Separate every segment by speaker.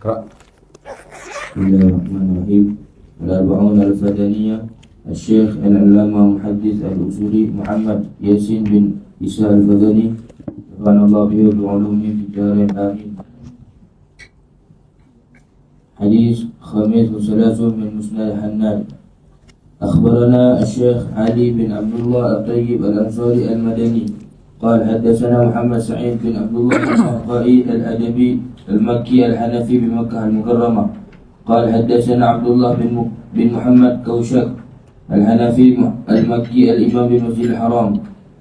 Speaker 1: اقرأ.
Speaker 2: بسم الله الرحمن الرحيم. الأربعون الفدانية. الشيخ العلامة محدث الأصولي محمد ياسين بن إسحاق الفداني نفعنا الله به بعلومه في الدارين آمين. حديث خامس وثلاثون من مسند حناد. أخبرنا الشيخ علي بن عبد الله الطيب الأنصاري المدني قال حدثنا محمد سعيد بن عبد الله القائي الأدبي المكي الحنفي بمكة المكرمة قال حدثنا عبد الله بن محمد كوشك الحنفي المكي الإمام بمسجد الحرام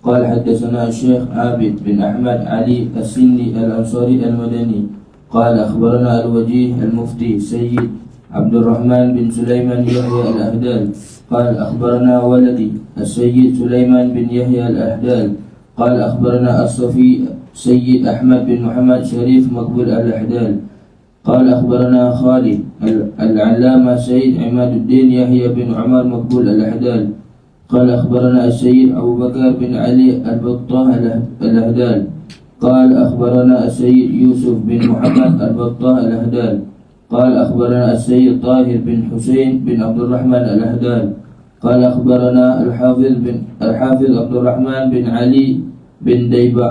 Speaker 2: قال حدثنا الشيخ عابد بن أحمد علي السني الأنصاري المدني قال أخبرنا الوجيه المفتي سيد عبد الرحمن بن سليمان يحيى الأهدال قال أخبرنا ولدي السيد سليمان بن يحيى الأهدال قال أخبرنا الصفي سيد أحمد بن محمد شريف مقبول الأهدال قال أخبرنا خالد العلامة سيد عماد الدين يحيى بن عمر مقبول الأهدال قال أخبرنا السيد أبو بكر بن علي البطاه الأهدال قال أخبرنا السيد يوسف بن محمد البطاه الأهدال قال أخبرنا السيد طاهر بن حسين بن عبد الرحمن الأهدال قال أخبرنا الحافظ عبد الرحمن بن علي بن ديبع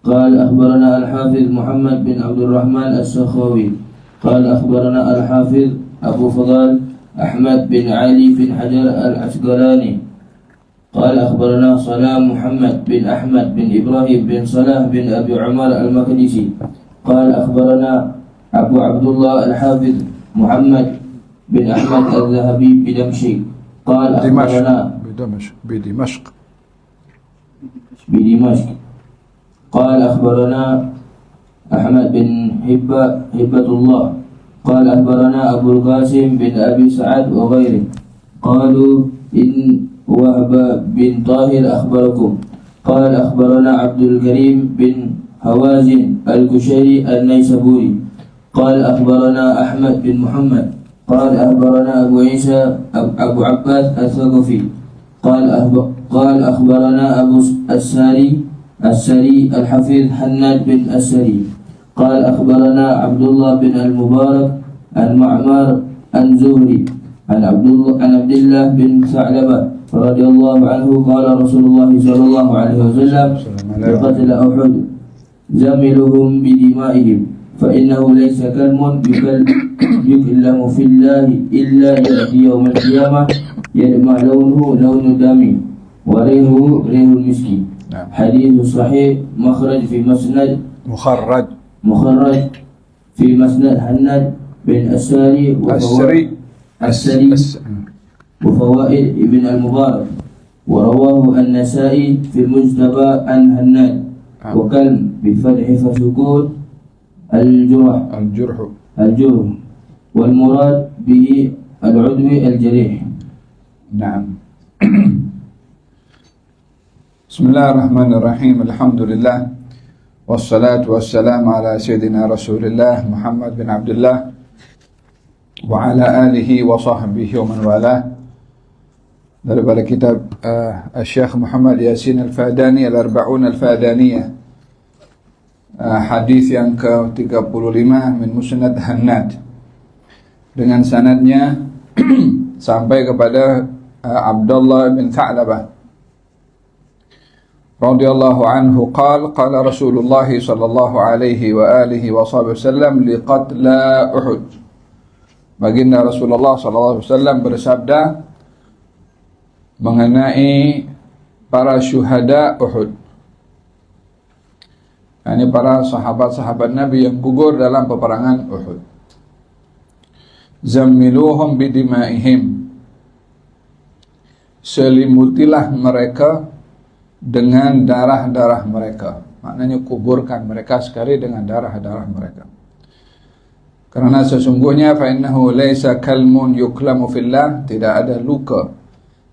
Speaker 2: قال أخبرنا الحافظ محمد بن عبد الرحمن السخاوي قال أخبرنا الحافظ أبو فضال أحمد بن علي بن حجر العسقلاني قال أخبرنا صلاح محمد بن أحمد بن إبراهيم بن صلاح بن أبي عمر المقدسي قال أخبرنا أبو عبد الله الحافظ محمد بن أحمد الذهبي بدمشق قال أخبرنا
Speaker 1: بدمشق
Speaker 2: قال أخبرنا أحمد بن هبة الله قال أخبرنا أبو القاسم بن أبي سعد وغيره قالوا إن وهب بن طاهر أخبركم قال أخبرنا عبد الكريم بن هوازن الكشيري النيسابوري قال أخبرنا أحمد بن محمد قال أخبرنا أبو عيسى أبو عباس الثقفي قال أخبرنا أبو السري الحفيظ حناد بن السري قال أخبرنا عبد الله بن المبارك عن معمر الزهري عن عبد الله بن ثعلبة رضي الله عنه قال رسول الله صلى الله عليه وسلم لقتل أحد زملهم بدمائهم فإنه ليس كلم يكلم في الله إلا يأتي يوم القيامة يلمع لونه لون دم وريحه ريح المسك. حديث صحيح مخرج في مسند حناد بن السري وفوائد ابن المبارك ورواه النسائي في المجتبى عن حناد وكلم بفتح فسكون الجرح والمراد به العضو الجريح.
Speaker 1: نعم. بسم الله الرحمن الرحيم. الحمد لله والصلاة والسلام على سيدنا رسول الله محمد بن عبد الله وعلى آله وصحبه ومن والاه. Daripada kitab Syekh Muhammad Yasin Al-Fadani Al-Arba'un Al-Fadaniyah, hadis yang ke-35 min Musnad Hannad, dengan sanadnya sampai kepada Abdullah bin Tha'labah radhiyallahu anhu qala Rasulullah sallallahu alaihi wa alihi wa sallam liqatla Uhud. Baginda Rasulullah sallallahu alaihi wasallam bersabda mengenai para syuhada Uhud, yakni para sahabat-sahabat Nabi yang gugur dalam peperangan Uhud. Zammiluhum bidimaihim, selimutilah mereka dengan darah-darah mereka, maknanya kuburkan mereka sekali dengan darah-darah mereka. Karena sesungguhnya fa innahu laisa kalmun yuklamu fillah, tidak ada luka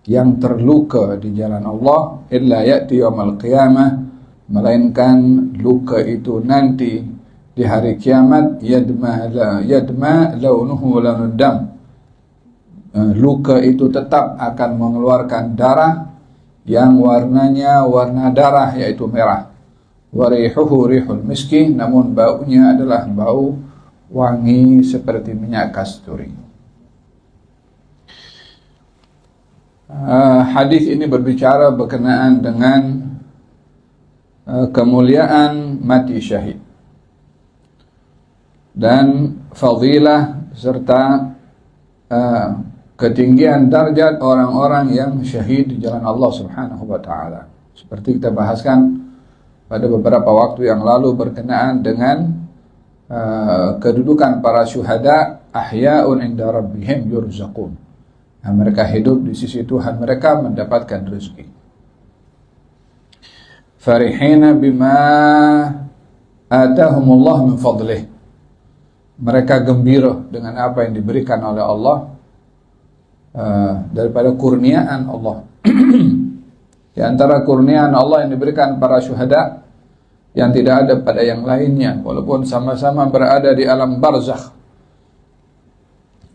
Speaker 1: yang terluka di jalan Allah illa ya'ti yaumil qiyamah, melainkan luka itu nanti di hari kiamat yadma launuhu launud dam, luka itu tetap akan mengeluarkan darah yang warnanya warna darah, yaitu merah. Wa rihuhu rihul miski, namun baunya adalah bau wangi seperti minyak kasturi. Hadis ini berbicara berkenaan dengan kemuliaan mati syahid dan fadilah serta ketinggian darjat orang-orang yang syahid di jalan Allah Subhanahu wa taala. Seperti kita bahaskan pada beberapa waktu yang lalu berkenaan dengan kedudukan para syuhada ahya'un inda rabbihim yurzaqun. Mereka hidup di sisi Tuhan mereka mendapatkan rezeki. Farihina bima atahumullah min fadlih. Mereka gembira dengan apa yang diberikan oleh Allah daripada kurniaan Allah. Di antara kurniaan Allah yang diberikan para syuhada yang tidak ada pada yang lainnya, walaupun sama-sama berada di alam barzakh,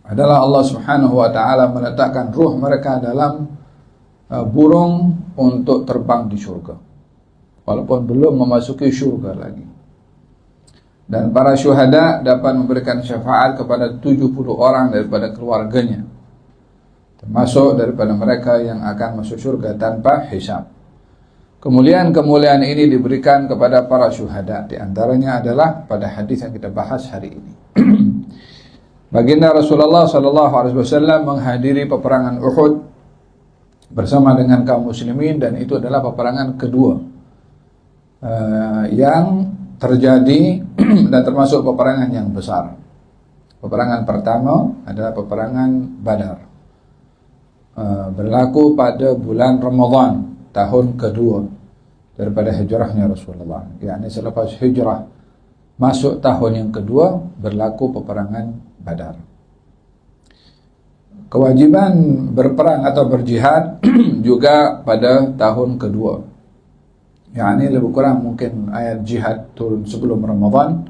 Speaker 1: adalah Allah Subhanahu wa taala meletakkan ruh mereka dalam burung untuk terbang di surga, walaupun belum memasuki surga lagi. Dan para syuhada dapat memberikan syafaat kepada 70 orang daripada keluarganya, termasuk daripada mereka yang akan masuk surga tanpa hisab. Kemuliaan-kemuliaan ini diberikan kepada para syuhada. Di antaranya adalah pada hadis yang kita bahas hari ini. Baginda Rasulullah SAW menghadiri peperangan Uhud bersama dengan kaum muslimin, dan itu adalah peperangan kedua yang terjadi dan termasuk peperangan yang besar. Peperangan pertama adalah peperangan Badar, berlaku pada bulan Ramadan tahun kedua daripada hijrahnya Rasulullah, yakni selepas hijrah masuk tahun yang kedua berlaku peperangan Badar. Kewajiban berperang atau berjihad juga pada tahun kedua, yakni lebih kurang mungkin ayat jihad turun sebelum Ramadan,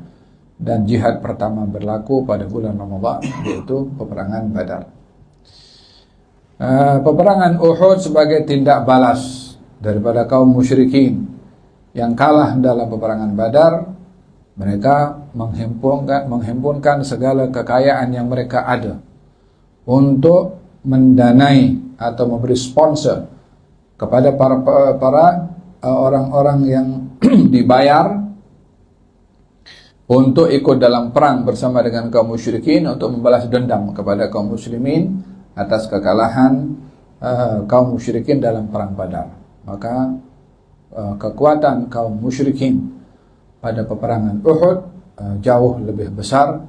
Speaker 1: dan jihad pertama berlaku pada bulan Ramadan, yaitu peperangan Badar. Peperangan Uhud sebagai tindak balas daripada kaum musyrikin yang kalah dalam peperangan Badar. Mereka menghimpunkan segala kekayaan yang mereka ada untuk mendanai atau memberi sponsor kepada para orang-orang yang dibayar untuk ikut dalam perang bersama dengan kaum musyrikin untuk membalas dendam kepada kaum muslimin atas kekalahan kaum musyrikin dalam perang Badar. Maka kekuatan kaum musyrikin pada peperangan Uhud jauh lebih besar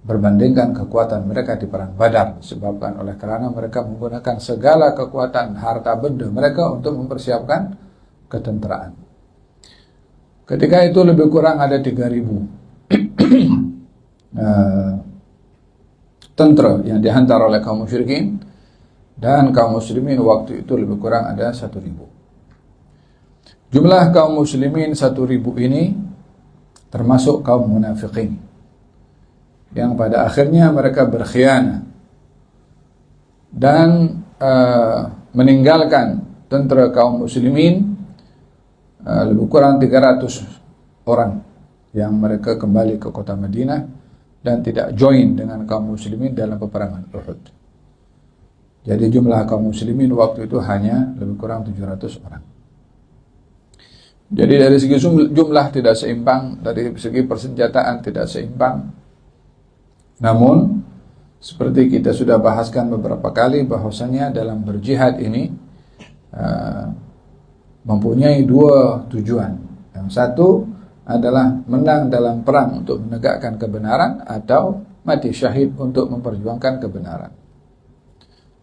Speaker 1: berbandingkan kekuatan mereka di perang Badar, disebabkan oleh karena mereka menggunakan segala kekuatan harta benda mereka untuk mempersiapkan ketenteraan. Ketika itu lebih kurang ada 3.000 tentera yang dihantar oleh kaum musyrikin, dan kaum muslimin waktu itu lebih kurang ada 1.000. Jumlah kaum muslimin 1.000 ini termasuk kaum munafikin yang pada akhirnya mereka berkhianat dan meninggalkan tentera kaum muslimin lebih kurang 300 orang yang mereka kembali ke kota Madinah dan tidak join dengan kaum muslimin dalam peperangan Uhud. Jadi jumlah kaum muslimin waktu itu hanya lebih kurang 700 orang. Jadi dari segi jumlah tidak seimbang, dari segi persenjataan tidak seimbang. Namun seperti kita sudah bahaskan beberapa kali, bahwasanya dalam berjihad ini mempunyai dua tujuan. Yang satu adalah menang dalam perang untuk menegakkan kebenaran, atau mati syahid untuk memperjuangkan kebenaran.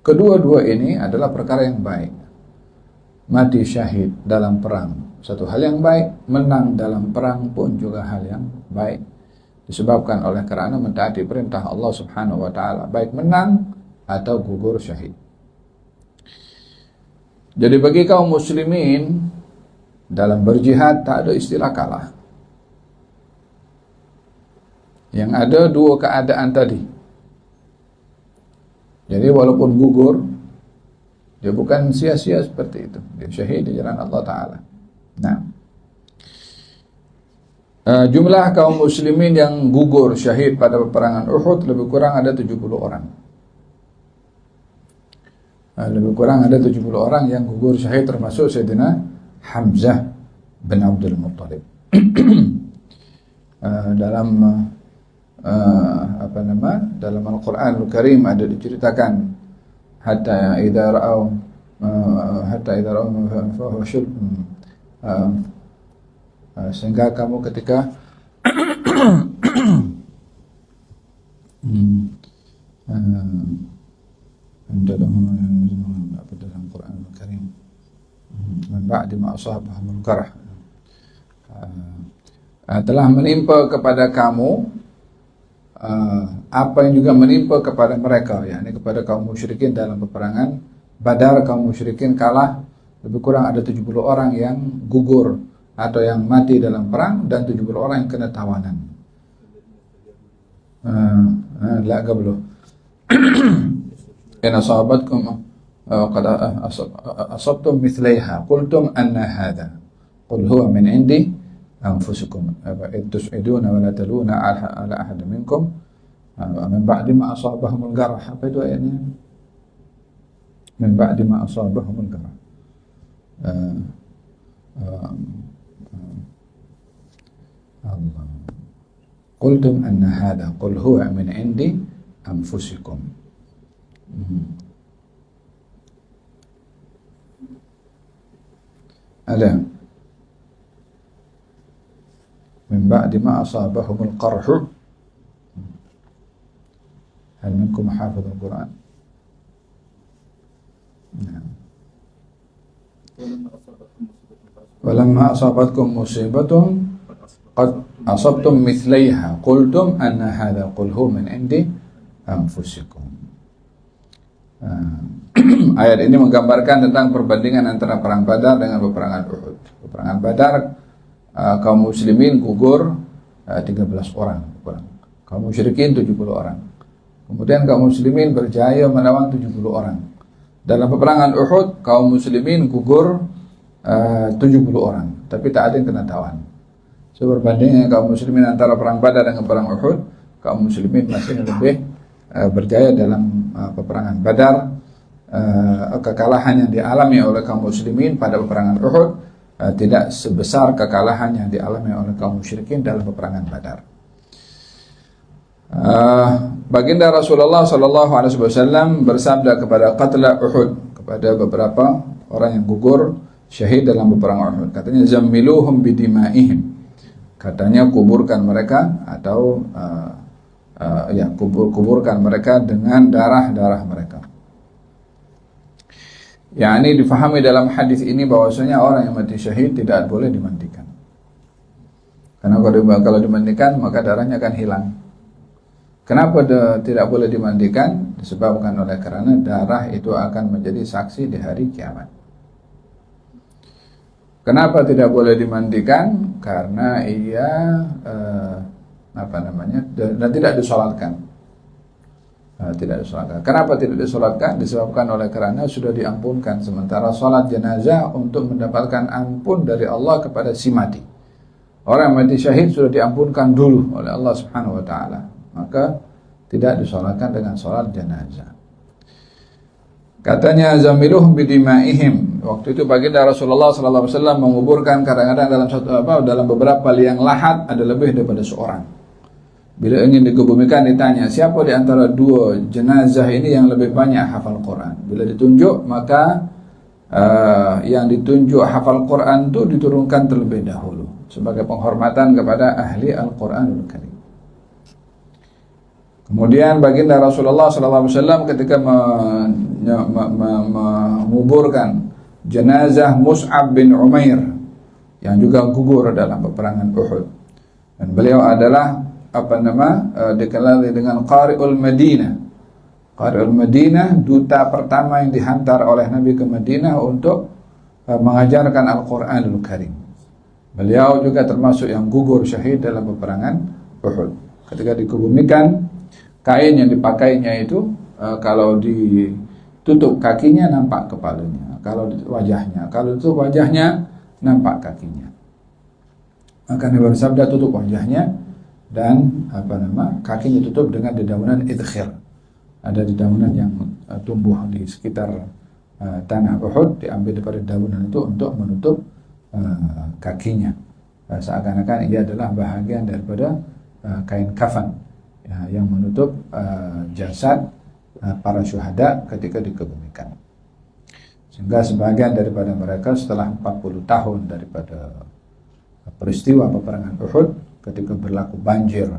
Speaker 1: Kedua-dua ini adalah perkara yang baik. Mati syahid dalam perang satu hal yang baik, menang dalam perang pun juga hal yang baik, disebabkan oleh kerana mentaati perintah Allah Subhanahu wa taala, baik menang atau gugur syahid. Jadi bagi kaum muslimin dalam berjihad tak ada istilah kalah. Yang ada dua keadaan tadi. Jadi walaupun gugur, dia bukan sia-sia seperti itu, dia syahid di jalan Allah Ta'ala. Nah, Jumlah kaum muslimin yang gugur syahid pada peperangan Uhud lebih kurang ada 70 orang. Lebih kurang ada 70 orang yang gugur syahid, termasuk Sayyidina Hamzah bin Abdul Muttalib. Dalam dalam Al-Qur'anul Karim ada diceritakan hatta idza ra'au sehingga kamu ketika dalam Quranul Karim min ba'di ma asabahumul qarah, telah menimpa kepada kamu apa yang juga menimpa kepada mereka, yakni kepada kaum musyrikin dalam peperangan Badar. Kaum musyrikin kalah, lebih kurang ada 70 orang yang gugur atau yang mati dalam perang, dan 70 orang yang kena tawanan. La qablu in asabatkum qad asabtum mithlaiha qultum anna hadha qul huwa min indi anfusikum tus'iduna wa la taluna ala ahad minkum min ba'di ma asabahumul garah. Apa itu ayatnya? Min ba'di ma asabahumul garah. Allah. Qultum anna hadha qul huwa min indi anfusikum. Ala min ba'di ma asabahumul qarhu hal minkum hafidhul Quran. Walamma asabatkum musibatun qad asabtum mithlaiha qultum anna hadha qul huwa min indi anfusikum. Ayat ini menggambarkan tentang perbandingan antara perang Badar dengan peperangan Uhud. Peperangan Badar kaum muslimin gugur 13 orang, kaum musyrikin 70 orang. Kemudian kaum muslimin berjaya melawan 70 orang. Dalam peperangan Uhud kaum muslimin gugur 70 orang, tapi tak ada yang kena tawan. So berbandingnya kaum muslimin antara perang Badar dengan perang Uhud, kaum muslimin masih lebih berjaya dalam peperangan Badar. Kekalahan yang dialami oleh kaum muslimin pada peperangan Uhud tidak sebesar kekalahan yang dialami oleh kaum musyrikin dalam peperangan Badar. Baginda Rasulullah SAW bersabda kepada qatla Uhud, kepada beberapa orang yang gugur syahid dalam peperangan Uhud, katanya zammiluhum bidimaihim, katanya kuburkan mereka atau kuburkan mereka dengan darah-darah mereka. Yakni difahami dalam hadis ini bahwasanya orang yang mati syahid tidak boleh dimandikan. Karena kalau dimandikan maka darahnya akan hilang. Kenapa tidak boleh dimandikan? Disebabkan oleh karena darah itu akan menjadi saksi di hari kiamat. Kenapa tidak boleh dimandikan? Karena ia dan tidak disolatkan. Tidak disolatkan. Kenapa tidak disolatkan? Disebabkan oleh karena sudah diampunkan. Sementara solat jenazah untuk mendapatkan ampun dari Allah kepada si mati. Orang mati syahid sudah diampunkan dulu oleh Allah Subhanahu wa taala. Maka tidak disolatkan dengan solat jenazah. Katanya zamiluhum bidimaihim. Waktu itu baginda Rasulullah sallallahu alaihi wasallam menguburkan kadang-kadang dalam beberapa liang lahat ada lebih daripada seorang. Bila ingin dikebumikan ditanya, siapa di antara dua jenazah ini yang lebih banyak hafal Quran? Bila ditunjuk, maka yang ditunjuk hafal Quran itu diturunkan terlebih dahulu sebagai penghormatan kepada ahli Al-Quranul Karim. Kemudian baginda Rasulullah SAW ketika menguburkan jenazah Mus'ab bin Umair yang juga gugur dalam peperangan Uhud, dan beliau adalah dikenali dengan Qari'ul Madinah. Qari'ul Madinah, duta pertama yang dihantar oleh Nabi ke Madinah untuk mengajarkan Al-Quranul Karim. Beliau juga termasuk yang gugur syahid dalam peperangan Uhud. Ketika dikebumikan, kain yang dipakainya itu kalau ditutup kakinya nampak kepalanya, kalau wajahnya, kalau ditutup wajahnya nampak kakinya. Maka Nabi bersabda, tutup wajahnya dan kakinya tutup dengan dedaunan idkhir. Ada dedaunan yang tumbuh di sekitar tanah Uhud, diambil daripada dedaunan itu untuk menutup kakinya. Seakan-akan ia adalah bahagian daripada kain kafan yang menutup jasad para syuhada ketika dikebumikan. Sehingga sebagian daripada mereka setelah 40 tahun daripada peristiwa peperangan Uhud, ketika berlaku banjir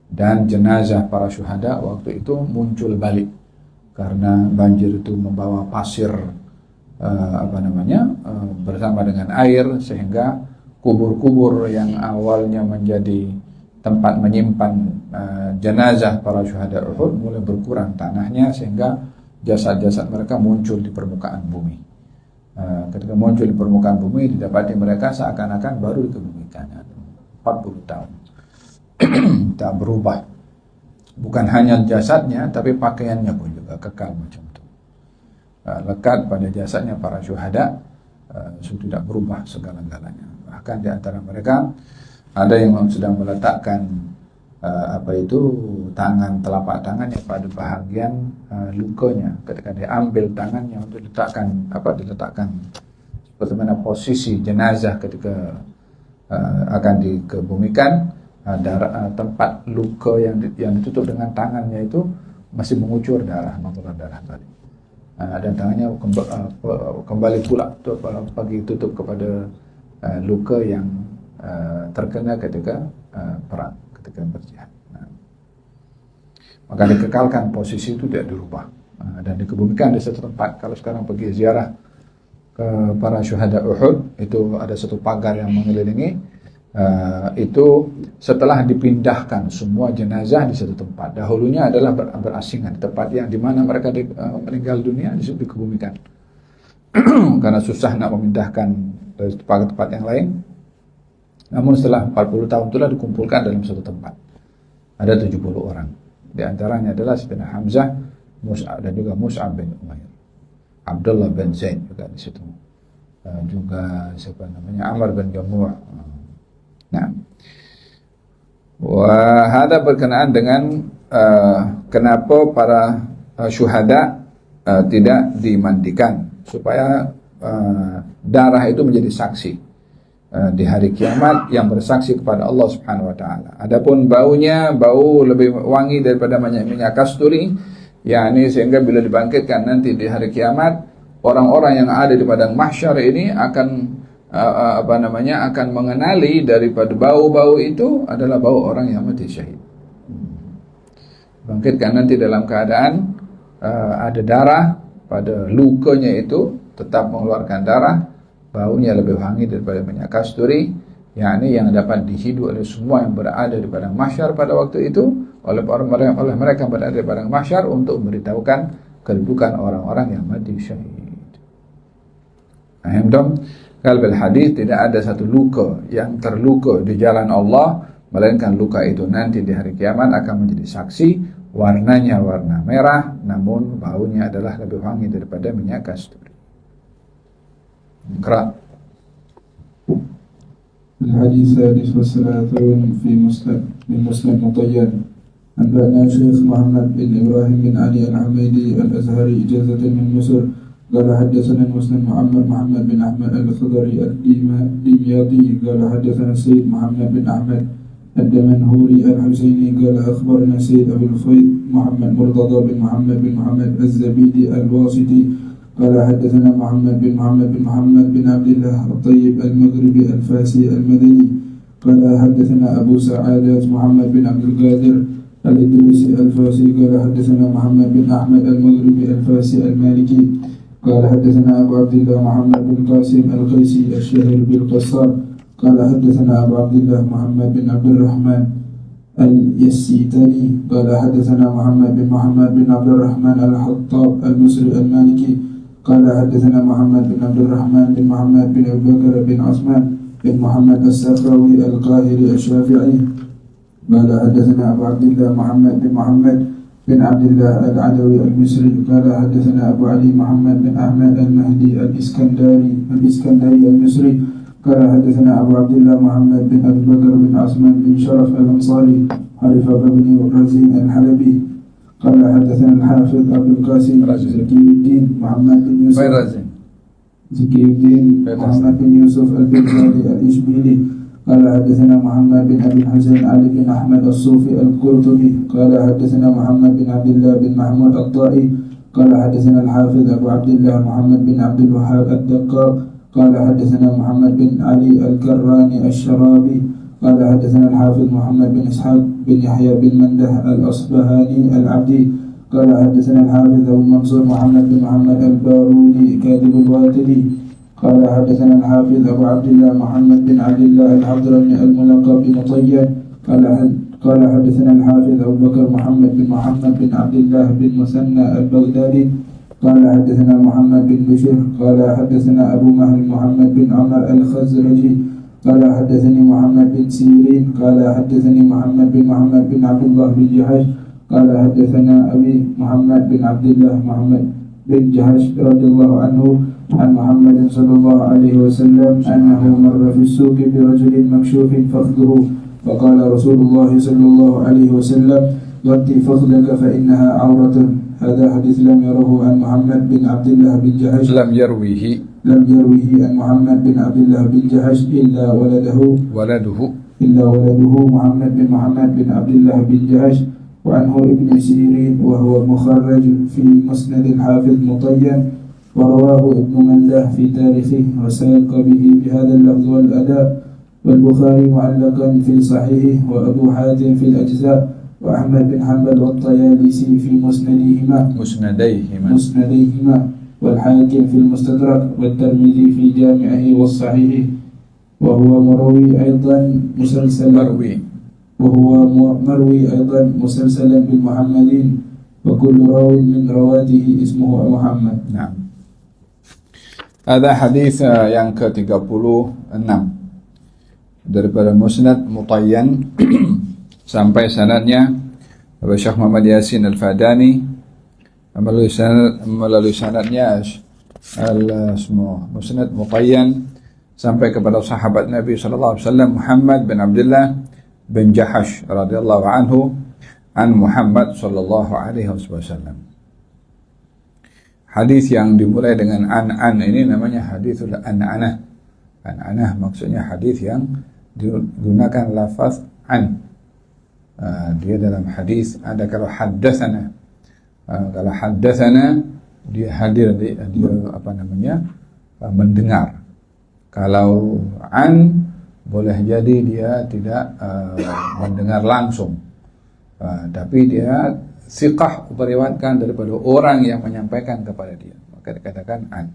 Speaker 1: dan jenazah para syuhada waktu itu muncul balik karena banjir itu membawa pasir bersama dengan air, sehingga kubur-kubur yang awalnya menjadi tempat menyimpan jenazah para syuhada Uhud mulai berkurang tanahnya, sehingga jasad-jasad mereka muncul di permukaan bumi. Ketika muncul di permukaan bumi, didapati mereka seakan-akan baru dikebumikan 40 tahun. Tak berubah. Bukan hanya jasadnya, tapi pakaiannya pun juga kekal macam itu. Lekat pada jasadnya para syuhada, sudah tidak berubah segala-galanya. Bahkan di antara mereka ada yang sedang meletakkan tangan, telapak tangannya pada bahagian lukanya. Ketika dia ambil tangannya untuk diletakkan bagaimana posisi jenazah ketika akan dikebumikan, tempat luka yang ditutup dengan tangannya itu masih mengucur darah, mengeluarkan darah tadi. Dan tangannya kembali pula bagi tutup kepada luka yang terkena ketika perang, ketika berjihad. Maka dikekalkan posisi itu, tidak dirubah dan dikebumikan di satu tempat. Kalau sekarang pergi ziarah ke para syuhada Uhud, itu ada satu pagar yang mengelilingi. Itu setelah dipindahkan semua jenazah di satu tempat. Dahulunya adalah berasingan, tempat yang dimana mereka meninggal dunia di situ dikebumikan. Karena susah nak memindahkan dari tempat yang lain. Namun setelah 40 tahun itulah dikumpulkan dalam satu tempat. Ada 70 orang. Di antaranya adalah Sayyidina Hamzah, Mus'ab, dan juga Mus'ab bin Umair. Abdullah bin Zaid juga di situ. Juga Amr bin Jamuh. Nah, hada berkenaan dengan kenapa para syuhada tidak dimandikan, supaya darah itu menjadi saksi di hari kiamat yang bersaksi kepada Allah Subhanahu wa taala. Adapun baunya, bau lebih wangi daripada minyak kasturi, yakni sehingga bila dibangkitkan nanti di hari kiamat, orang-orang yang ada di padang mahsyar ini akan akan mengenali daripada bau-bau itu adalah bau orang yang mati syahid. Bangkitkan nanti dalam keadaan ada darah pada lukanya, itu tetap mengeluarkan darah, baunya lebih wangi daripada minyak kasturi, yakni yang dapat dihidup oleh semua yang berada di padang mahsyar pada waktu itu, oleh mereka yang berada di padang mahsyar, untuk memberitahukan kedudukan orang-orang yang mati syahid. Kalau hadis tidak ada satu luka yang terluka di jalan Allah, melainkan luka itu nanti di hari kiamat akan menjadi saksi. Warnanya warna merah, namun baunya adalah lebih wangi daripada minyak kasturi. اقرأ.
Speaker 3: الحديث الثالث والثلاثون من مسند مطيان. أنبأنا شيخ محمد بن إبراهيم بن علي الحميدي الأزهري إجازة من مصر قال حدثنا المسند معمر محمد بن أحمد الخضري الدمياطي قال حدثنا السيد محمد بن أحمد الدمنهوري الحسيني قال أخبرنا سيد أبو الفيض محمد مرتضى بن محمد الزبيدي الواسطي قال حدثنا محمد بن عبد الله الطيب المغربي الفاسي المدني قال حدثنا أبو سعادة محمد بن عبد القادر الإدريسي الفاسي قال حدثنا محمد بن أحمد المغربي الفاسي المالكي قال حدثنا أبو عبد الله محمد بن قاسم القيسي الشهير بالقصار قال حدثنا أبو عبد الله محمد بن عبد الرحمن اليسيتاني قال حدثنا محمد بن عبد الرحمن الحطاب المصري المالكي قال حدثنا محمد بن عبد الرحمن بن محمد بن أبي بكر بن عثمان بن محمد السخاوي القاهري الشافعي قال حدثنا أبو عبد الله محمد بن عبد الله العدوي المصري قال حدثنا أبو علي محمد بن أحمد المهدي الإسكندري المصري قال حدثنا أبو عبد الله محمد بن أبي بكر بن عثمان بن شرف الأنصاري حرف بن رزين الحلبي قال حدثنا الحافظ أبو القاسم زكي الدين محمد بن يوسف زكي الدين محمد بن يوسف البغدادي الإشبيلي قال حدثنا محمد بن أبي الحسين علي بن أحمد الصوفي القرطبي قال حدثنا محمد بن عبد الله بن محمود الطائي قال حدثنا الحافظ أبو عبد الله محمد بن عبد الوهاب الدقاق قال حدثنا محمد بن علي الكراني الشرابي قال حدثنا الحافظ محمد بن إسحاق بن يحيى بن منده الأصبهاني العبدي قال حدثنا الحافظ أبو منصور محمد بن محمد البارودي كاتب الواتدي قال حدثنا الحافظ أبو عبد الله محمد بن عبد الله الحضرمي الملقب بمطيان قال حدثنا الحافظ أبو بكر محمد بن عبد الله بن مثنى البغدادي قال حدثنا محمد بن بشير قال حدثنا أبو مهل محمد بن عمر الخزرجي قال حدثني محمد بن سيرين قال حدثني محمد بن عبد الله بن جحش قال حدثنا أبي محمد بن عبد الله محمد بن جحش رضي الله عنه عن محمد صلى الله عليه وسلم أنه مر في السوق برجل مكشوف فخذه فقال رسول الله صلى الله عليه وسلم غطي فخذك فإنها عورة. هذا حديث لم يره عن محمد بن عبد الله بن جحش لم يرويه عن محمد بن عبد الله بن جحش إلا ولده محمد بن عبد الله بن جحش وعنه ابن سيرين وهو مخرج في مسند الحافظ مطين ورواه ابن منده في تاريخه وساق به بهذا اللفظ والأداء والبخاري معلقا في صحيحه وأبو حاتم في الأجزاء وأحمد بن حنبل والطيالسي في مسنديهما والحاكم في المستدرك والترمذي في جامعه والصحيح وهو مروي أيضا مسلسلا بالمحمدين وكل راو من رواته اسمه محمد.
Speaker 1: Nah. Ada hadis yang ke-36 daripada Musnad Mutayyan sampai sanadnya Syekh Muhammad Yasin Al-Fadani, melalui sanadnya Musnad Mutayyan sampai kepada sahabat Nabi sallallahu alaihi wasallam Muhammad bin Abdullah bin Jahash radhiyallahu anhu an Muhammad sallallahu alaihi wasallam. Hadis yang dimulai dengan an ini namanya hadithul an'anah. An'anah maksudnya hadis yang digunakan lafaz an. Dia dalam hadis ada kalau haddatsana. Kalau haddatsana dia hadir, dia mendengar. Kalau an boleh jadi dia tidak mendengar langsung. Tapi dia siqah meriwayatkan daripada orang yang menyampaikan kepada dia, maka dikatakan an.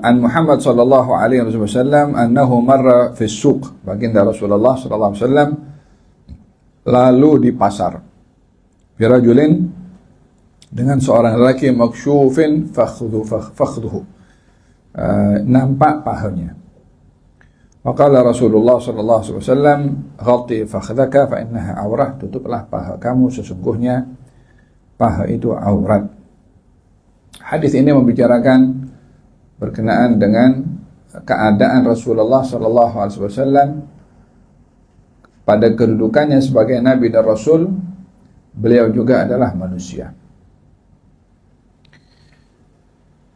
Speaker 1: An Muhammad sallallahu alaihi wasallam annahu marra fi suq, baginda Rasulullah sallallahu alaihi wasallam lalu di pasar, bi rajulin, dengan seorang lelaki maksyufin fakhduhu, nampak pahanya. Maqala Rasulullah sallallahu alaihi wasallam ghatti fakhdaka fa innaha aurah, tutuplah paha kamu, sesungguhnya paha itu aurat. Hadis ini membicarakan berkenaan dengan keadaan Rasulullah sallallahu alaihi wasallam pada kedudukannya sebagai nabi dan rasul. Beliau juga adalah manusia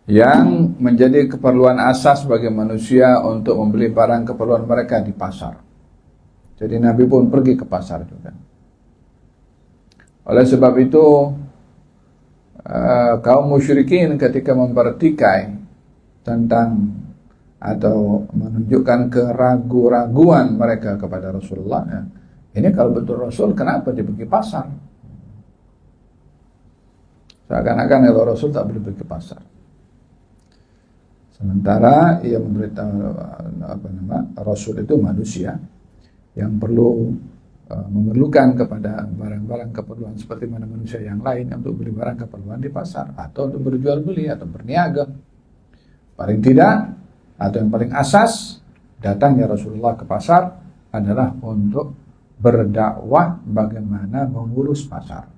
Speaker 1: yang menjadi keperluan asas bagi manusia untuk membeli barang keperluan mereka di pasar. Jadi Nabi pun pergi ke pasar juga. Oleh sebab itu kaum musyrikin ketika mempertikai tentang atau menunjukkan keraguan mereka kepada Rasulullah, ini kalau betul Rasul kenapa dia pergi pasar? Seakan-akan kalau Rasul tak boleh pergi pasar. Sementara ia memberitahu Rasul itu manusia yang memerlukan kepada barang-barang keperluan seperti mana manusia yang lain untuk beli barang keperluan di pasar atau untuk berjual beli atau berniaga. Paling tidak atau yang paling asas, datangnya Rasulullah ke pasar adalah untuk berdakwah bagaimana mengurus pasar.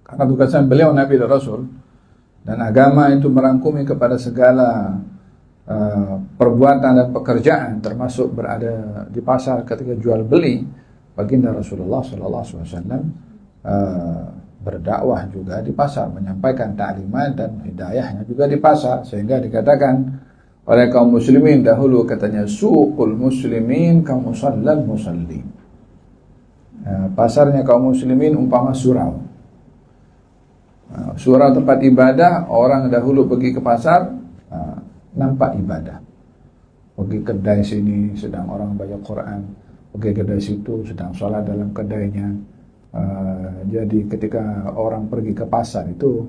Speaker 1: Karena tugasnya beliau Nabi dan Rasul, Dan agama itu merangkumi kepada segala perbuatan dan pekerjaan, termasuk berada di pasar ketika jual beli. Baginda Rasulullah SAW berdakwah juga di pasar, menyampaikan taklimat dan hidayahnya juga di pasar, sehingga dikatakan oleh kaum muslimin dahulu, katanya, suqul muslimin ka musallal musallin. Pasarnya kaum muslimin umpama surau. Surau tempat ibadah, orang dahulu pergi ke pasar, nampak ibadah. Pergi kedai sini sedang orang baca Quran, pergi kedai situ sedang sholat dalam kedainya. Jadi ketika orang pergi ke pasar itu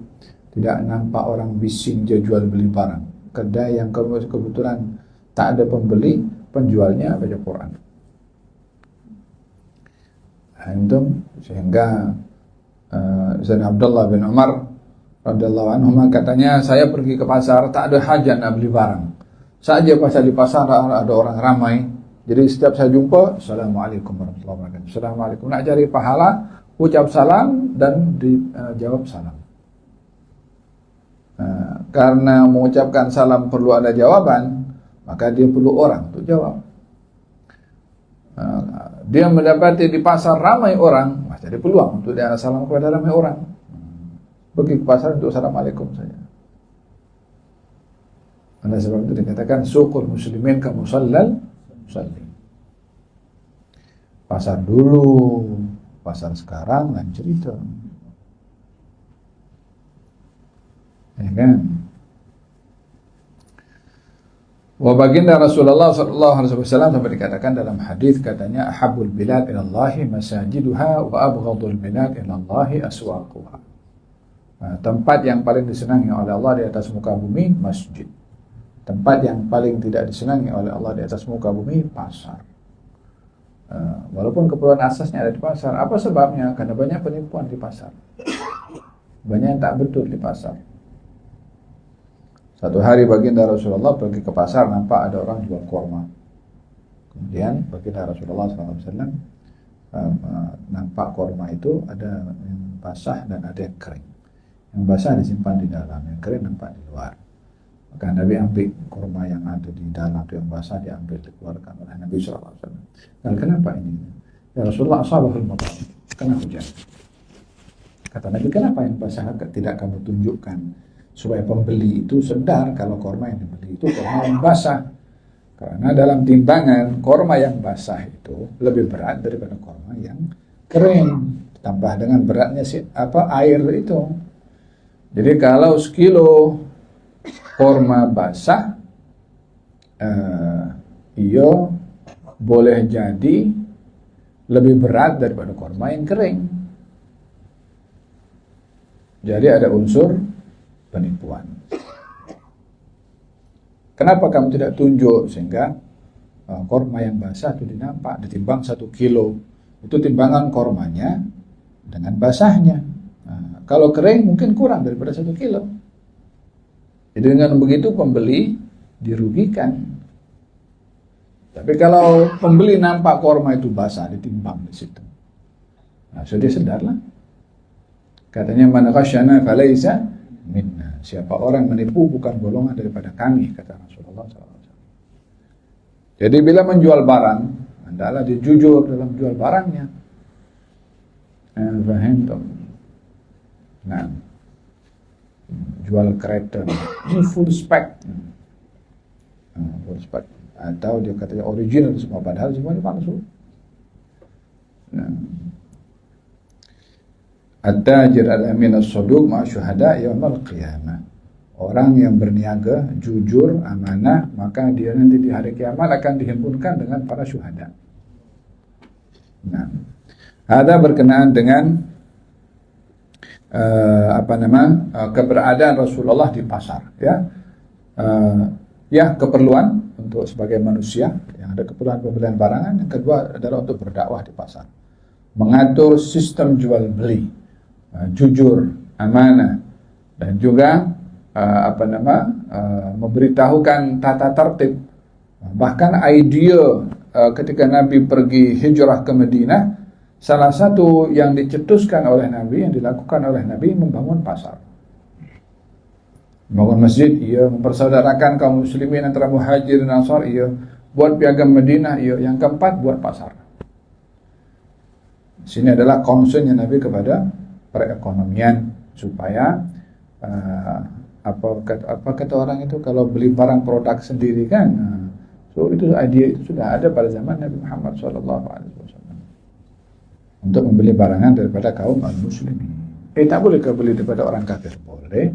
Speaker 1: tidak nampak orang bising jual beli barang. Kedai yang kebetulan tak ada pembeli, penjualnya baca Quran. Sehingga Sayyidina Abdullah bin Umar radhiyallahu anhu katanya, saya pergi ke pasar tak ada hajat nak beli barang. Saja pasal di pasar ada orang ramai. Jadi setiap saya jumpa, Assalamualaikum warahmatullahi wabarakatuh. Assalamualaikum. Nak cari pahala, ucap salam dan dijawab salam. Karena mengucapkan salam perlu ada jawaban, maka dia perlu orang untuk jawab. Dia mendapati di pasar ramai orang, jadi peluang untuk dia salam kepada ramai orang. Pergi ke pasar untuk Assalamualaikum saja. Oleh sebab itu dikatakan suqul muslimin ka musallal musallin. Pasar dulu, pasar sekarang lain cerita. Ya kan? Wa baginda Rasulullah SAW sampai dikatakan dalam hadis, katanya, ahabul bilad ilallahi masajiduha wa abghadul bilad ilallahi aswaquha. Tempat yang paling disenangi oleh Allah di atas muka bumi, masjid. Tempat yang paling tidak disenangi oleh Allah di atas muka bumi, pasar. Walaupun keperluan asasnya ada di pasar. Apa sebabnya? Karena banyak penipuan di pasar. Banyak yang tak betul di pasar. Satu hari baginda Rasulullah pergi ke pasar, nampak ada orang jual kurma. Kemudian baginda Rasulullah SAW nampak kurma itu ada yang basah dan ada yang kering. Yang basah disimpan di dalam, yang kering nampak di luar. Maka Nabi ambil kurma yang ada di dalam, yang basah diambil, dikeluarkan oleh Nabi SAW. Dan kenapa ini? Ya Rasulullah, ashabahul matar, kena hujan. Kata Nabi, kenapa yang basah tidak kamu tunjukkan? Supaya pembeli itu sedar kalau korma yang dibeli itu korma yang basah. Karena dalam timbangan, korma yang basah itu lebih berat daripada korma yang kering. Tambah dengan beratnya air itu. Jadi kalau sekilo korma basah, iyo boleh jadi lebih berat daripada korma yang kering. Jadi ada unsur penipuan. Kenapa kamu tidak tunjuk sehingga korma yang basah itu dinampak, ditimbang 1 kilo, itu timbangan kormanya dengan basahnya. Kalau kering mungkin kurang daripada 1 kilo. Jadi dengan begitu pembeli dirugikan. Tapi kalau pembeli nampak korma itu basah, ditimbang di situ, sudah sadarlah. Katanya, man ghasyana falaisa minna. Siapa orang menipu bukan golongan daripada kami, kata Rasulullah SAW. Jadi bila menjual barang, hendaklah dia jujur dalam jual barangnya. Nah, jual kereta ini full spec, full spec, atau dia katanya original semua, padahal semuanya palsu. Nah, at-tajir al-amin as-saduq ma'a syuhada yaumil qiyamah. Orang yang berniaga, jujur, amanah, maka dia nanti di hari kiamat akan dihimpunkan dengan para syuhada. Nah, ada berkenaan dengan keberadaan Rasulullah di pasar, ya, keperluan untuk sebagai manusia yang ada keperluan pembelian barangan. Yang kedua adalah untuk berdakwah di pasar, mengatur sistem jual beli, jujur, amanah, dan juga memberitahukan tata tertib. Bahkan idea ketika Nabi pergi hijrah ke Madinah, salah satu yang dicetuskan oleh Nabi, yang dilakukan oleh Nabi, membangun pasar. Bangun masjid, iya. Mempersaudarakan kaum muslimin antara muhajir dan ansar, iya. Buat piagam Madinah, iya. Yang keempat, buat pasar. Sini adalah concernnya Nabi kepada perekonomian, supaya apa kata orang itu, kalau beli barang produk sendiri kan, so itu idea itu sudah ada pada zaman Nabi Muhammad SAW untuk membeli barangan daripada kaum muslimin. Tak boleh kau beli daripada orang kafir? Boleh.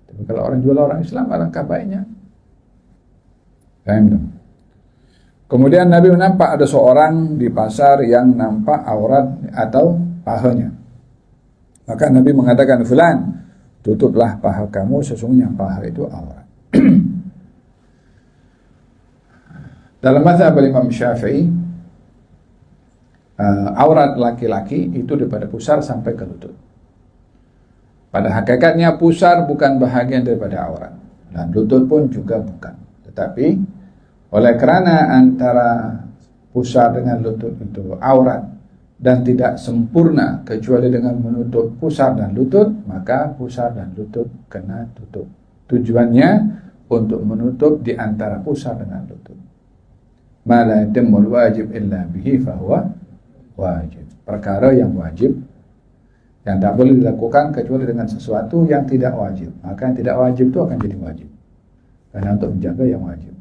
Speaker 1: Tapi kalau orang jual orang Islam, alangkah baiknya. Paham? Kemudian Nabi nampak ada seorang di pasar yang nampak aurat atau pahanya. Maka Nabi mengatakan, "Fulan, tutuplah paha kamu, sesungguhnya paha itu aurat." Dalam mazhab Imam Syafi'i, aurat laki-laki itu daripada pusar sampai ke lutut. Pada hakikatnya pusar bukan bahagian daripada aurat, dan lutut pun juga bukan. Tetapi oleh kerana antara pusar dengan lutut itu aurat dan tidak sempurna kecuali dengan menutup pusar dan lutut, maka pusar dan lutut kena tutup. Tujuannya untuk menutup di antara pusar dengan lutut. Ma la yatimmul wajib illa bihi fahuwa wajib. Perkara yang wajib, yang tak boleh dilakukan kecuali dengan sesuatu yang tidak wajib, maka yang tidak wajib itu akan jadi wajib, karena untuk menjaga yang wajib.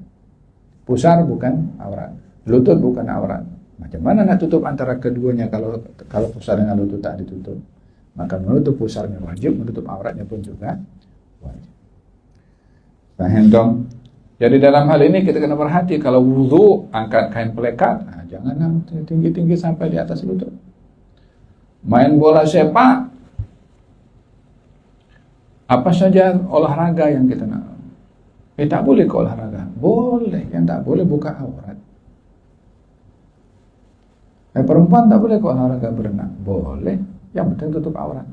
Speaker 1: Pusar bukan aurat, lutut bukan aurat. Macam mana nak tutup antara keduanya kalau pusar dengan lutut tak ditutup? Maka menutup pusarnya wajib, menutup auratnya pun juga wajib. Paham dong? Jadi dalam hal ini kita kena berhati, kalau wudu angkat kain pelekat, jangan tinggi-tinggi sampai di atas lutut. Main bola sepak, apa saja olahraga yang kita nak, tak boleh ke olahraga. Boleh, yang tak boleh buka aurat. Perempuan tak boleh ke olahraga berenang. Boleh, yang penting tutup aurat.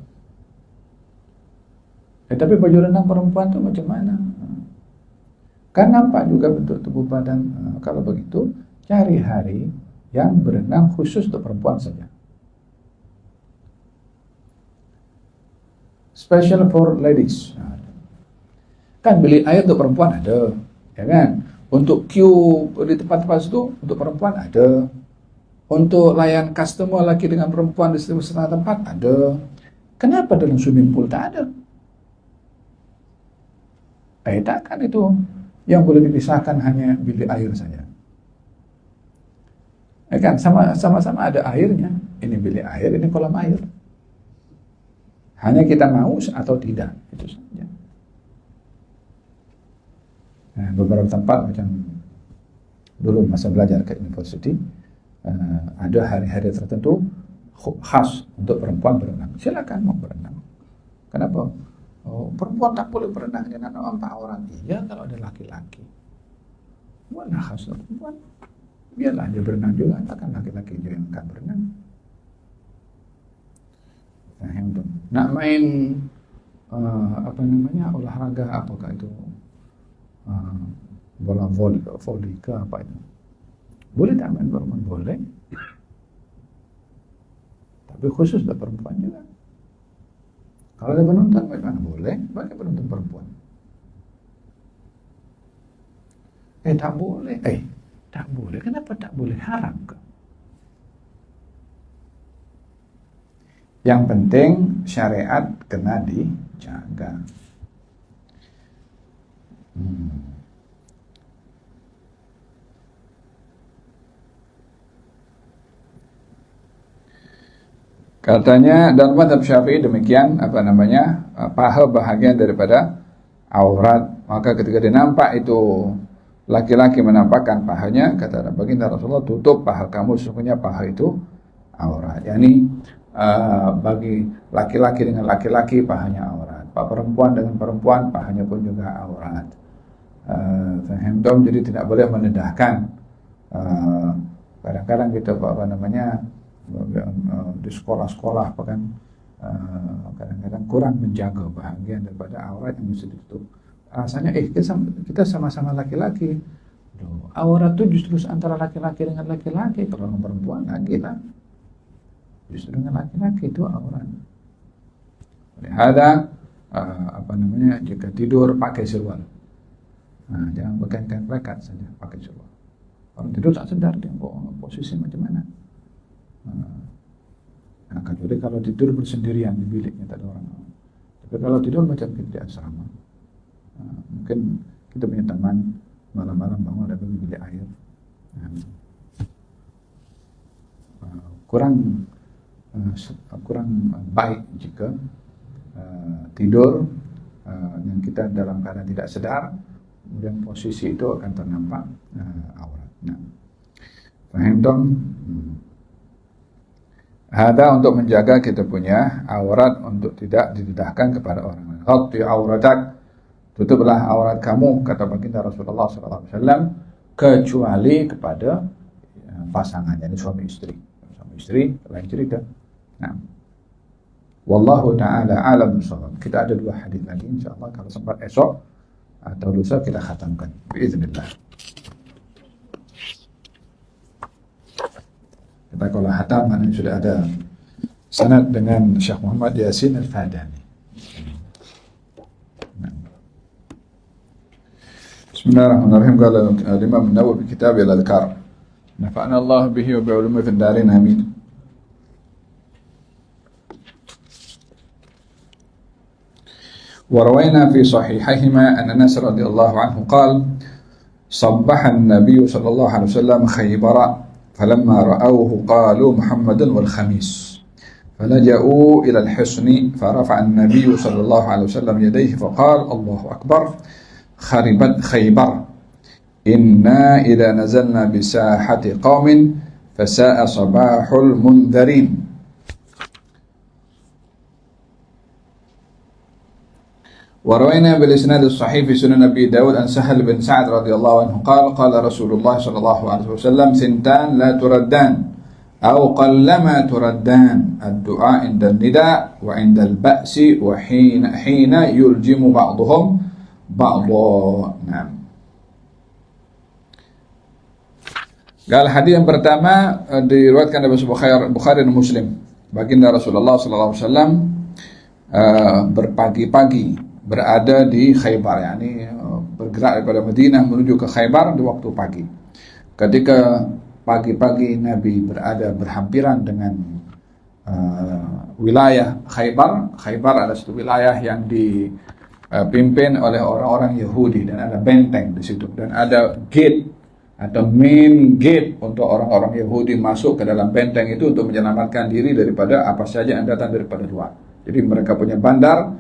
Speaker 1: Tapi baju renang perempuan itu macam mana? Kan nampak juga bentuk tubuh badan. Kalau begitu, cari hari yang berenang khusus untuk perempuan saja. Special for ladies. Kan beli air untuk perempuan ada, ya kan? Untuk queue di tempat-tempat itu untuk perempuan ada. Untuk layan customer laki dengan perempuan di setengah tempat ada. Kenapa dalam swimming pool tak ada? Takkan itu yang boleh dipisahkan hanya bilik air saja. Ya kan, sama-sama ada airnya. Ini bilik air, ini kolam air. Hanya kita mau atau tidak, itu saja. Nah, beberapa tempat macam dulu masa belajar ke university, ada hari-hari tertentu khas untuk perempuan berenang. Silakan mau berenang. Kenapa? Perempuan tak boleh berenang, jangan nampak aurat. Iya, kalau ada laki-laki. Mana khas untuk perempuan? Biarlah dia berenang juga, takkan laki-laki juga yang akan berenang. Nak main olahraga apakah itu, bola voli ke apa itu, boleh tak main perempuan? Boleh, tapi khusus untuk perempuan juga. Kalau ada penonton bagaimana? Boleh bagi penonton perempuan. Tak boleh. Tak boleh. Kenapa tak boleh? Haram ke? Yang penting syariat kena dijaga. Katanya dalam mazhab Syafi'i demikian, paha bahagian daripada aurat. Maka ketika dia nampak itu laki-laki menampakkan pahanya, kata baginda Rasulullah, tutup paha kamu, sesungguhnya paha itu aurat. Yani bagi laki-laki dengan laki-laki pahanya aurat, perempuan dengan perempuan pahanya pun juga aurat. Jadi tidak boleh menedahkan. Kadang-kadang kita di sekolah-sekolah kadang-kadang kurang menjaga bahagian daripada aurat yang mesti ditutup. Rasanya kita sama-sama laki-laki. Aurat itu justru antara laki-laki dengan laki-laki, kalau perempuan lagi lah. Justru dengan laki-laki itu aurat. Oleh hada jika tidur pakai serwal. Jangan pakai kain plekat saja, pakai serwal. Orang tidur tak sedar dia posisi macam mana. Kecuali kalau tidur bersendirian di biliknya tak ada orang. Tapi kalau tidur macam kita di asrama, mungkin kita punya teman malam-malam bangun dari bilik air, kurang baik jika tidur yang kita dalam keadaan tidak sadar, kemudian posisi itu akan ternampak aurat. Faham dong? Ada untuk menjaga kita punya aurat untuk tidak didedahkan kepada orang lain. Ghatti auratak, tutuplah aurat kamu, kata baginda Rasulullah SAW, kecuali kepada pasangan, yani suami istri. Suami istri lain cerita. Wallahu ta'ala a'lam bishawab. Kita ada 2 hadis lagi insyaallah, kalau sempat esok atau lusa kita khatamkan biiznillah. Kita kalau khatam mana sudah ada sanad dengan Syekh Muhammad Yasin Al-Fadani. Bismillahirrahmanirrahim. Qala al-Imam an-Nawawi fi kitab al-Adhkar. Nafa'ana Allah bihi wa bi'ulumihi fid darin amin. وروينا في صحيحيهما أن أنس رضي الله عنه قال صبح النبي صلى الله عليه وسلم خيبر فلما رأوه قالوا محمد والخميس فلجأوا إلى الحصن فرفع النبي صلى الله عليه وسلم يديه فقال الله أكبر خربت خيبر إنا إذا نزلنا بساحة قوم فساء صباح المنذرين. وروينا بالإسناد الصحيح في سنن أبي داود عن سهل بن سعد رضي الله عنه قال قال رسول الله صلى الله عليه وسلم ثنتان لا تردان أو قلما تردان الدعاء عند النداء وعند البأس وحين يلجم بعضهم بعضا. نعم. Qal hadis yang pertama diriwayatkan oleh Bukhari dan Muslim. Baginda Rasulullah sallallahu alaihi wasallam berpagi-pagi berada di Khaybar, yakni bergerak daripada Madinah menuju ke Khaybar di waktu pagi. Ketika pagi-pagi Nabi berada berhampiran dengan wilayah Khaybar. Khaybar adalah satu wilayah yang dipimpin oleh orang-orang Yahudi dan ada benteng di situ dan ada gate atau main gate untuk orang-orang Yahudi masuk ke dalam benteng itu untuk menyelamatkan diri daripada apa saja yang datang daripada luar. Jadi mereka punya bandar,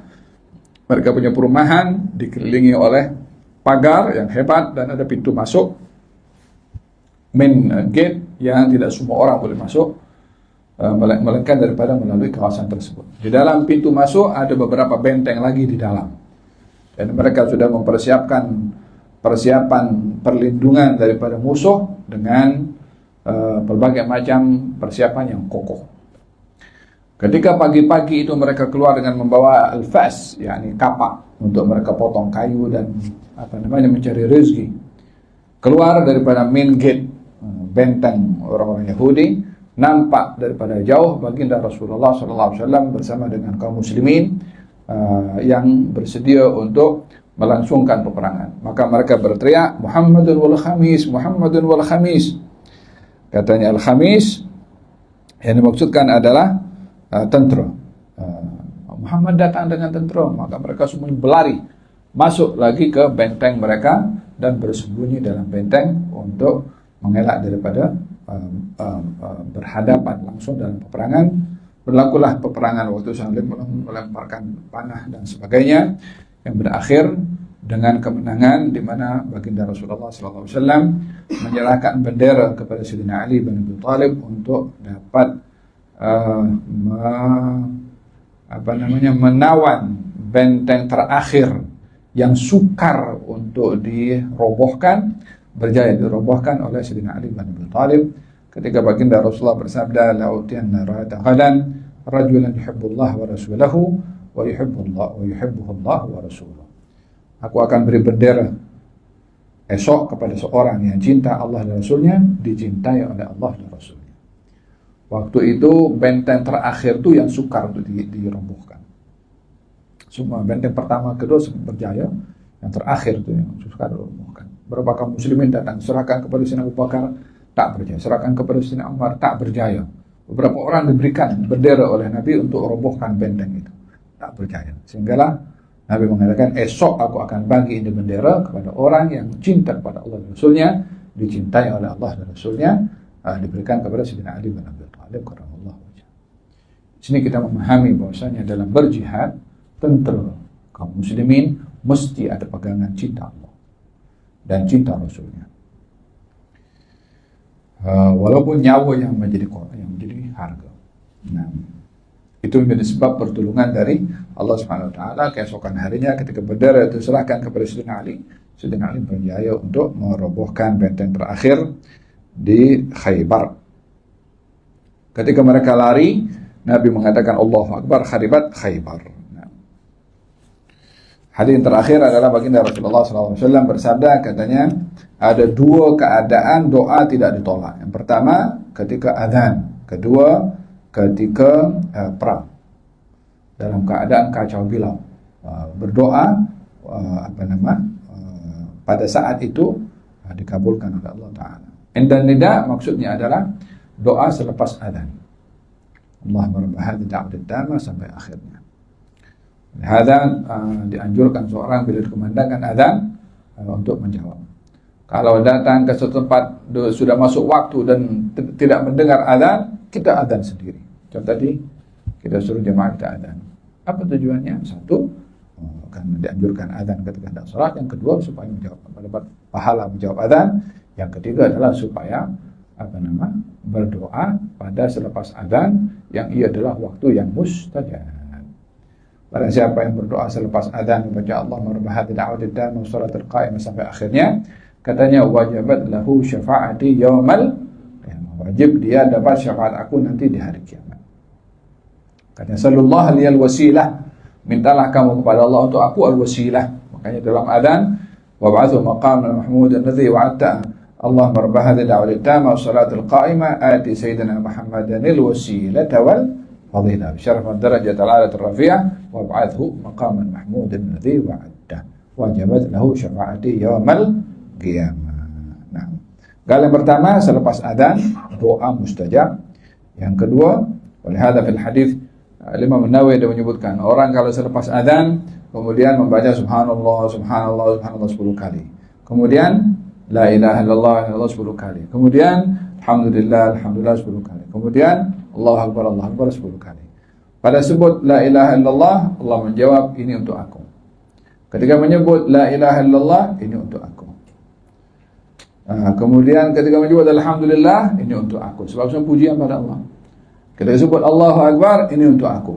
Speaker 1: mereka punya perumahan dikelilingi oleh pagar yang hebat dan ada pintu masuk main gate yang tidak semua orang boleh masuk melainkan daripada melalui kawasan tersebut. Di dalam pintu masuk ada beberapa benteng lagi di dalam dan mereka sudah mempersiapkan persiapan perlindungan daripada musuh dengan berbagai macam persiapan yang kokoh. Ketika pagi-pagi itu mereka keluar dengan membawa al-fas, yakni kapak untuk mereka potong kayu dan mencari rezeki. Keluar daripada main gate benteng orang-orang Yahudi, nampak daripada jauh baginda Rasulullah SAW bersama dengan kaum muslimin yang bersedia untuk melangsungkan peperangan. Maka mereka berteriak, Muhammadun wal khamis, Muhammadun wal khamis. Katanya al-khamis yang dimaksudkan adalah tentera. Muhammad datang dengan tentera, maka mereka semua berlari masuk lagi ke benteng mereka dan bersembunyi dalam benteng untuk mengelak daripada berhadapan langsung dalam peperangan. Berlakulah peperangan waktu saling melemparkan panah dan sebagainya yang berakhir dengan kemenangan di mana baginda Rasulullah SAW menyerahkan bendera kepada Sayyidina Ali bin Abi Thalib untuk dapat menawan benteng terakhir yang sukar untuk dirobohkan, berjaya dirobohkan oleh Sayyidina Ali bin Abi Thalib ketika baginda Rasulullah bersabda, la'utiyanna ra'ata ghadan rajulan yuhibbullah wa rasulahu wa yuhibbuhu Allah wa rasuluhu. Aku akan beri bendera esok kepada seorang yang cinta Allah dan Rasulnya, dicintai oleh Allah dan Rasulnya. Waktu itu benteng terakhir itu yang sukar untuk dirobohkan. Semua benteng pertama, kedua semua berjaya. Yang terakhir itu yang susah dirobohkan. Berapa kaum muslimin datang, serahkan kepada Sayyidina Abu Bakar, tak berjaya. Serahkan kepada Sayyidina Umar, tak berjaya. Beberapa orang diberikan bendera oleh Nabi untuk robohkan benteng itu, tak berjaya. Sehinggalah Nabi mengatakan, esok aku akan bagi ini bendera kepada orang yang cinta kepada Allah dan Rasulnya, dicintai oleh Allah dan Rasulnya, diberikan kepada Sayyidina Ali bin Abi Thalib karramallahu wajhah. Di sini kita memahami bahwasanya dalam berjihad, tentu kaum muslimin mesti ada pegangan cinta Allah dan cinta Rasulnya. Walaupun nyawa yang menjadi harga. Nah, itu menjadi sebab pertolongan dari Allah Subhanahu wa taala. Keesokan harinya ketika bendera itu diserahkan kepada Sayyidina Ali berjaya untuk merobohkan benteng terakhir di Khaybar. Ketika mereka lari, Nabi mengatakan Allahu Akbar, kharibat Khaybar. Nah, hadis yang terakhir adalah baginda Rasulullah SAW bersabda, katanya ada dua keadaan doa tidak ditolak. Yang pertama ketika azan, kedua ketika perang. Dalam keadaan kacau bilau, berdoa pada saat itu dikabulkan oleh Allah Ta'ala. Indan nida maksudnya adalah doa selepas azan. Allahumma rabb hadhihi da'wati tammah sampai akhirnya. Hadza dianjurkan seorang bila dikumandangkan azan untuk menjawab. Kalau datang ke suatu tempat sudah masuk waktu dan tidak mendengar azan, kita azan sendiri. Contoh tadi kita suruh jemaah kita azan. Apa tujuannya? Satu, karena dianjurkan azan ketika hendak salat. Yang kedua, supaya mendapat pahala menjawab azan. Yang ketiga adalah supaya berdoa pada selepas azan, yang ia adalah waktu yang mustajab. Barang siapa yang berdoa selepas azan membaca Allahumma rabb hadhihi da'wati tammah wa shalatil qa'imah sampai akhirnya, katanya wajibat lahu syafaati yaumal qiyamah. Wajib dia dapat syafaat aku nanti di hari kiamat. Katanya sallallahu liyal wasilah, mintalah kamu kepada Allah untuk aku al-wasilah. Makanya dalam adzan wab'athu maqaman mahmudan alladhi wa'adta Allahumma rabb hadhihi da'wati tammah wa salatil qa'imah ati sayyidina Muhammadan al-wasilata wal fadilah bi syaraf ad-darajat al-'alat ar-rafi'ah wab'athu maqaman mahmudan alladhi wa'adta wajibat lahu syafaati yaumal qiyamah. Nah, yang pertama selepas adzan doa mustajab. Yang kedua, oleh hadza fil hadis Imam An-Nawawi dia menyebutkan orang kalau selepas adzan kemudian membaca subhanallah subhanallah subhanallah 10 kali. Kemudian la ilaha illallah 10 kali. Kemudian alhamdulillah alhamdulillah 10 kali. Kemudian Allahu akbar 10 kali. Pada sebut la ilaha illallah, Allah menjawab ini untuk aku. Ketika menyebut la ilaha illallah, ini untuk aku. Kemudian ketika menyebut alhamdulillah, ini untuk aku. Sebab semua pujian pada Allah. Ketika sebut Allahu Akbar, ini untuk aku.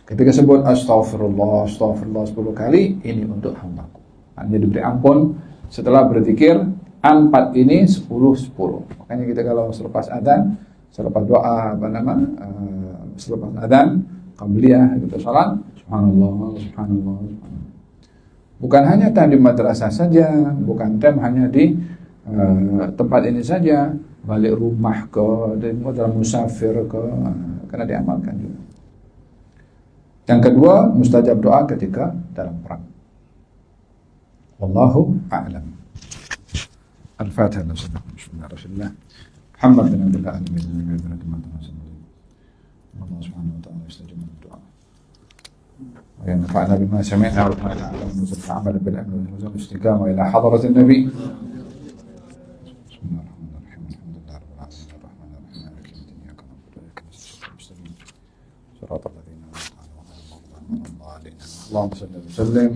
Speaker 1: Ketika sebut astaghfirullah 10 kali, ini untuk hambaku. Hanya diberi ampun setelah berzikir 4 ini 10. Makanya kita kalau selepas adzan, selepas doa selepas adzan, qabliyah kita salat, subhanallah, subhanallah, subhanallah. Bukan hanya di madrasah saja, bukan hanya di tempat ini saja, balik rumah ke, dalam musafir ke, karena diamalkan juga. Yang kedua, mustajab doa ketika dalam perang. Wallahu a'lam. Al-Fatihah. Bismillahirrahmanirrahim. Muhammad bin Abdullah Allah subhanahu wa ta'ala istajib doa. Wa yanfa'na bima sami'na wa ma ta'lam wa ta'amal bil amri wal istiqamah ila hadratin nabi. صراط الذين أنعمت عليهم غير المغضوب عليهم ولا الضالين اللهم صل وسلم